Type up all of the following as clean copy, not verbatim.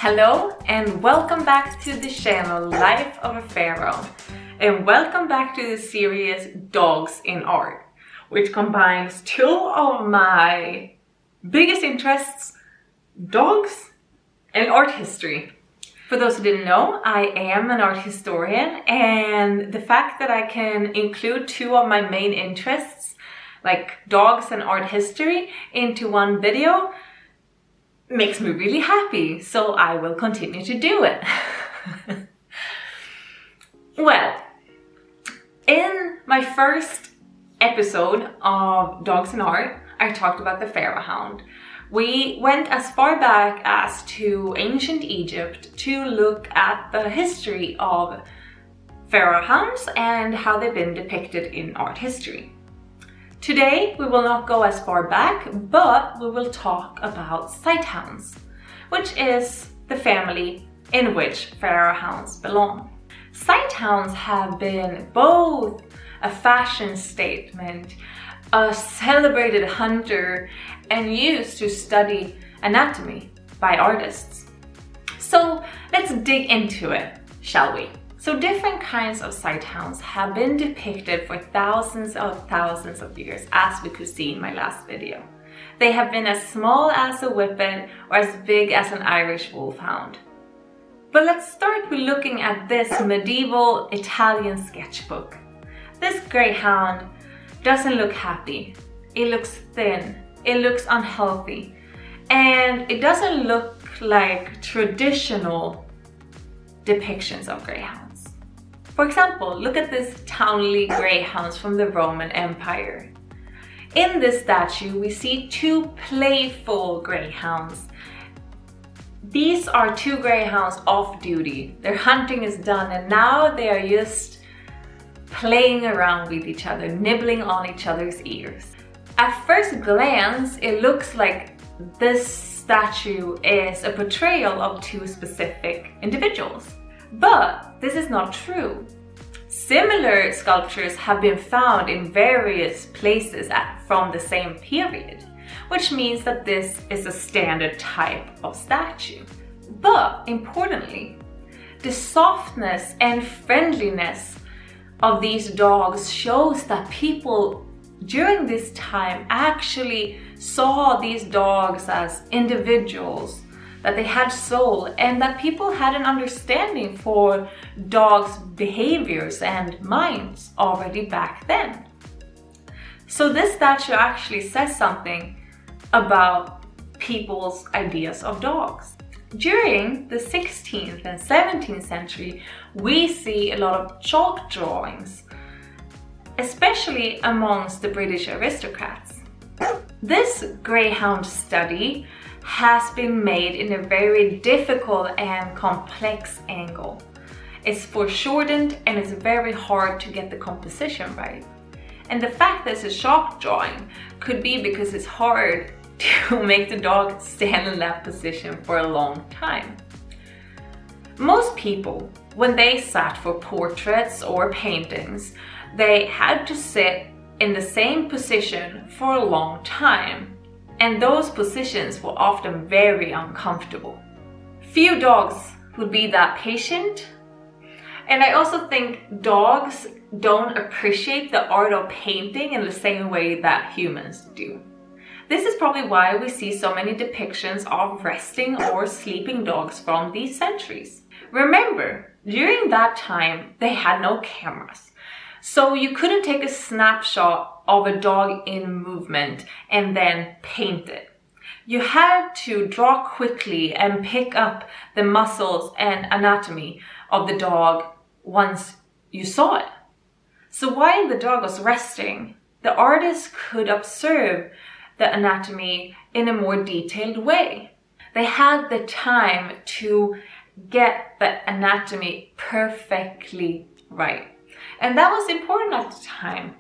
Hello and welcome back to the channel Life of a Pharaoh, and welcome back to the series Dogs in Art, which combines two of my biggest interests, dogs and art history. For those who didn't know, I am an art historian, and the fact that I can include two of my main interests, like dogs and art history, into one video makes me really happy, so I will continue to do it. Well, in my first episode of Dogs in Art, I talked about the Pharaoh Hound. We went as far back as to ancient Egypt to look at the history of Pharaoh Hounds and how they've been depicted in art history. Today, we will not go as far back, but we will talk about Sighthounds, which is the family in which Pharaoh Hounds belong. Sighthounds have been both a fashion statement, a celebrated hunter, and used to study anatomy by artists. So let's dig into it, shall we? So different kinds of Sighthounds have been depicted for thousands of years, as we could see in my last video. They have been as small as a whippet or as big as an Irish wolfhound. But let's start with looking at this medieval Italian sketchbook. This greyhound doesn't look happy. It looks thin, it looks unhealthy, and it doesn't look like traditional depictions of greyhounds. For example, look at this townly greyhounds from the Roman Empire. In this statue, we see two playful greyhounds. These are two greyhounds off duty. Their hunting is done and now they are just playing around with each other, nibbling on each other's ears. At first glance, it looks like this statue is a portrayal of two specific individuals. But this is not true. Similar sculptures have been found in various places from the same period, which means that this is a standard type of statue. But importantly, the softness and friendliness of these dogs shows that people during this time actually saw these dogs as individuals, that they had soul, and that people had an understanding for dogs' behaviors and minds already back then. So this statue actually says something about people's ideas of dogs. During the 16th and 17th century, we see a lot of chalk drawings, especially amongst the British aristocrats. This greyhound study has been made in a very difficult and complex angle. It's foreshortened and it's very hard to get the composition right. And the fact that it's a chalk drawing could be because it's hard to make the dog stand in that position for a long time. Most people, when they sat for portraits or paintings, they had to sit in the same position for a long time. And those positions were often very uncomfortable. Few dogs would be that patient. And I also think dogs don't appreciate the art of painting in the same way that humans do. This is probably why we see so many depictions of resting or sleeping dogs from these centuries. Remember, during that time, they had no cameras. So you couldn't take a snapshot of a dog in movement and then paint it. You had to draw quickly and pick up the muscles and anatomy of the dog once you saw it. So while the dog was resting, the artist could observe the anatomy in a more detailed way. They had the time to get the anatomy perfectly right. And that was important at the time.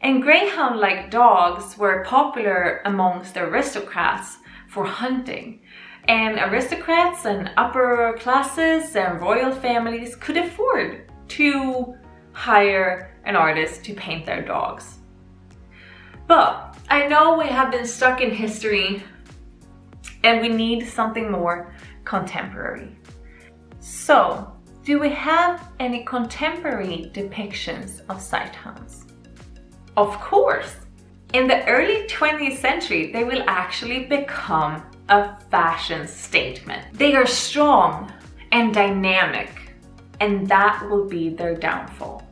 And greyhound-like dogs were popular amongst the aristocrats for hunting. And aristocrats and upper classes and royal families could afford to hire an artist to paint their dogs. But I know we have been stuck in history and we need something more contemporary. So, do we have any contemporary depictions of Sighthounds? Of course! In the early 20th century, they will actually become a fashion statement. They are strong and dynamic, and that will be their downfall.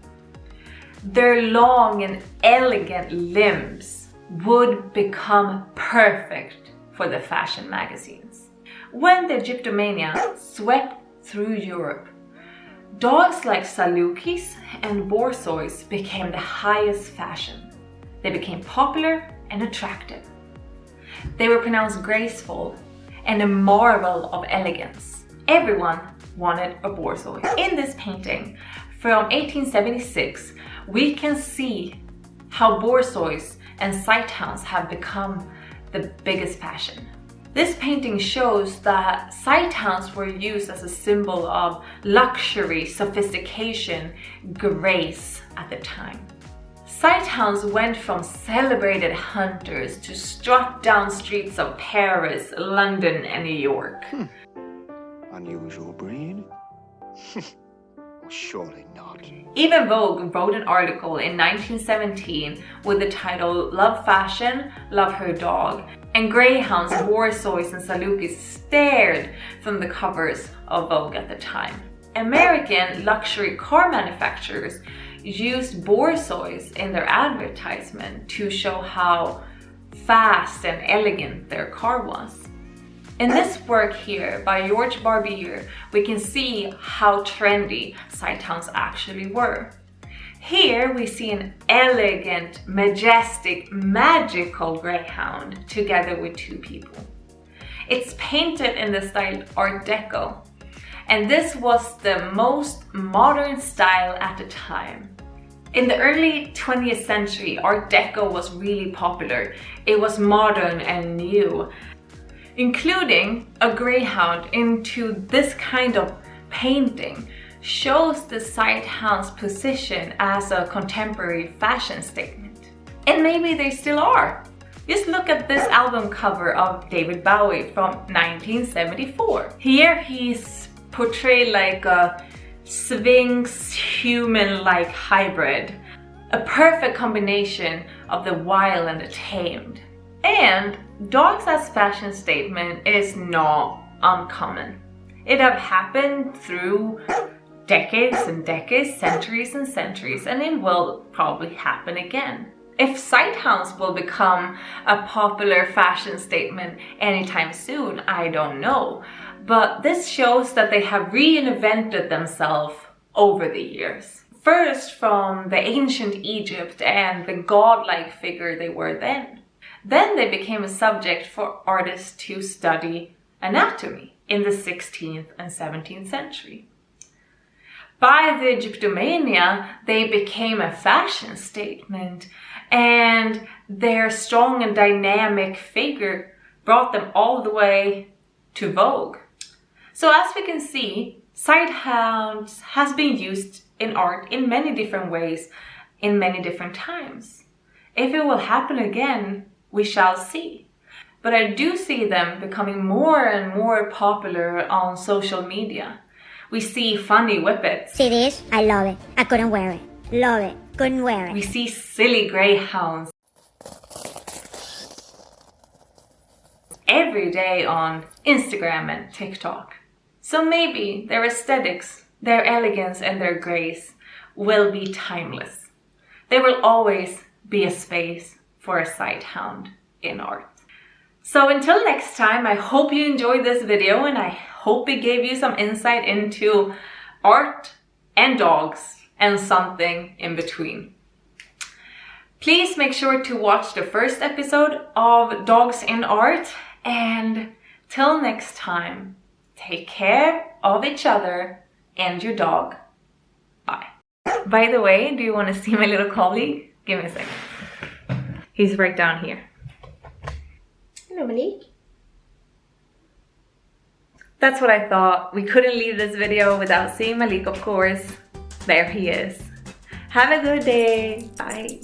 Their long and elegant limbs would become perfect for the fashion magazines. When the Egyptomania swept through Europe, dogs like Salukis and Borzois became the highest fashion. They became popular and attractive. They were pronounced graceful and a marvel of elegance. Everyone wanted a Borzoi. In this painting from 1876, we can see how Borzois and Sighthounds have become the biggest fashion. This painting shows that Sighthounds were used as a symbol of luxury, sophistication, grace at the time. Sighthounds went from celebrated hunters to strut down streets of Paris, London, and New York. Unusual breed? Well, surely not. Even Vogue wrote an article in 1917 with the title "Love Fashion, Love Her Dog," and greyhounds, Borzois, and Salukis stared from the covers of Vogue at the time. American luxury car manufacturers used Borzois in their advertisement to show how fast and elegant their car was. In this work here by George Barbier, we can see how trendy Sighthounds actually were. Here we see an elegant, majestic, magical greyhound together with two people. It's painted in the style Art Deco, and this was the most modern style at the time. In the early 20th century, Art Deco was really popular. It was modern and new. Including a greyhound into this kind of painting shows the Sighthound's position as a contemporary fashion statement. And maybe they still are. Just look at this album cover of David Bowie from 1974. Here he's portrayed like a Sphinx human-like hybrid, a perfect combination of the wild and the tamed. And dogs as fashion statement is not uncommon. It have happened through decades and decades, centuries and centuries, and it will probably happen again. If Sighthounds will become a popular fashion statement anytime soon, I don't know. But this shows that they have reinvented themselves over the years. First from the ancient Egypt and the godlike figure they were then. Then they became a subject for artists to study anatomy in the 16th and 17th century. By the Egyptomania, they became a fashion statement, and their strong and dynamic figure brought them all the way to Vogue. So as we can see, Sighthounds has been used in art in many different ways, in many different times. If it will happen again, we shall see. But I do see them becoming more and more popular on social media. We see funny whippets. See this? I love it. I couldn't wear it. Love it. Couldn't wear it. We see silly greyhounds every day on Instagram and TikTok. So maybe their aesthetics, their elegance and their grace will be timeless. There will always be a space for a Sighthound in art. So until next time, I hope you enjoyed this video and I hope it gave you some insight into art and dogs and something in between. Please make sure to watch the first episode of Dogs in Art, and till next time, take care of each other and your dog. Bye. By the way, do you want to see my little colleague? Give me a second. He's right down here. Hello, Malik. That's what I thought. We couldn't leave this video without seeing Malik, of course. There he is. Have a good day. Bye.